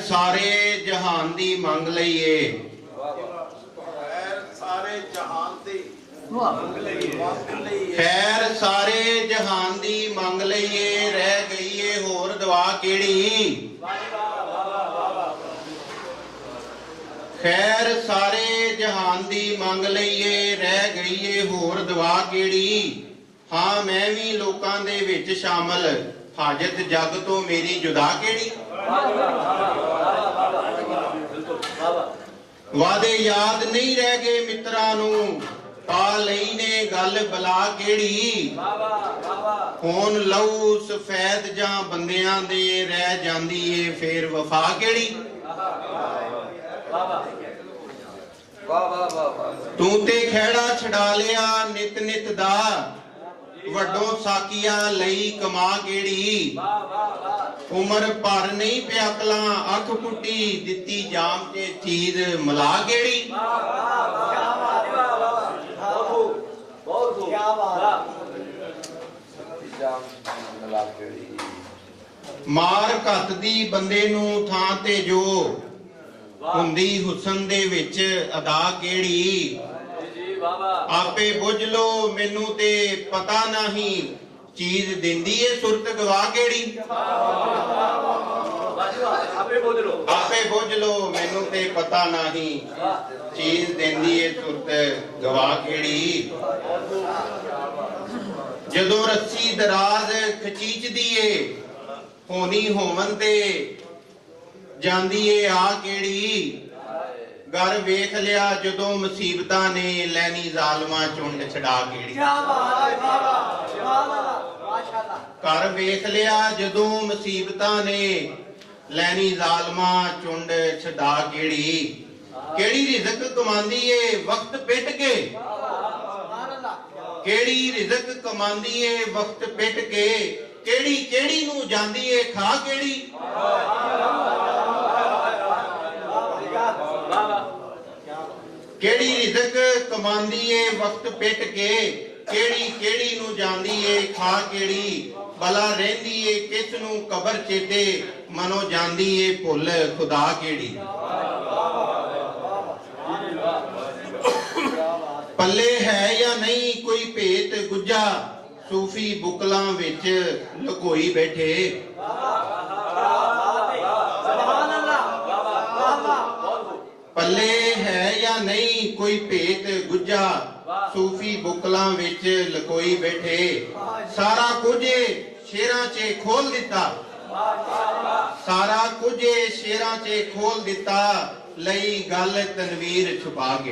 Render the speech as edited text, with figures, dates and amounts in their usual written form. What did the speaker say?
सारे जहान दी मंग लईए, खैर सारे जहान दी मंग लईए, खैर सारे जहान दी मंग लईए, रह गईए होर दवा केड़ी। खैर सारे जहान दी मंग लईए, रह गईए होर दवा केड़ी। हाँ मैं भी लोकां दे विच शामिल, हाजत जग तो मेरी जुदा केड़ी। वादे याद नहीं रह गए मित्रां नूं, पा लई ने गल बला केड़ी। खून लहू सफेद जां बंदियां दे, रह जांदी ए फेर वफा केड़ी। तू ते खैड़ा छड़ा लिया नित नित दा, वड्डों साकिया लई कमा केड़ी। उमर भर नहीं प्याकला अख पुट्टी, दिती जाम ते चीज मला केड़ी। मार घत दी बंदे नूं थां ते जो, हुंदी हुसन दे विच अदा केड़ी। आपे बुझ लो मैनू ते पता नहीं, चीज दिंदी है सुरत गवा केड़ी। आपे बुझ लो मैनू ते पता नहीं, चीज दिंदी है सुरत गवा केड़ी। जदों रस्सी दराज खचीचदी है, होनी होवन ते जांदी है आ केड़ी। घर वेख लिया जदों मुसीबतां ने, लैनी जालमा चुंड छड़ा केड़ी। घर वेख लिया जदों मुसीबतां ने, लैनी जालमा चुंड छड़ा केड़ी। केड़ी रिज़क कमांदी है वक्त पिट के, केड़ी रिज़क कमांदी है वक्त पिट के। केड़ी केड़ी नूं जांदी है खा केड़ी। केड़ी रिज़क कमांदी है वक्त पिट के, केड़ी केड़ी नूं जांदी है खा केड़ी। भला रहिंदी है किस नूं कबर चेते, मनो जांदी है भुल खुदा केड़ी। पल्ले है या नहीं कोई भेत गुज्जा, सूफी बुकलां विच लुकोई बैठे। पल्ले है या नहीं कोई भेत गुज्जा, सूफी बुकलां विच लकोई बैठे। सारा कुछ शेरां च खोल दिता, सारा कुछ शेरां च खोल दिता, लई गल तनवीर छुपा के।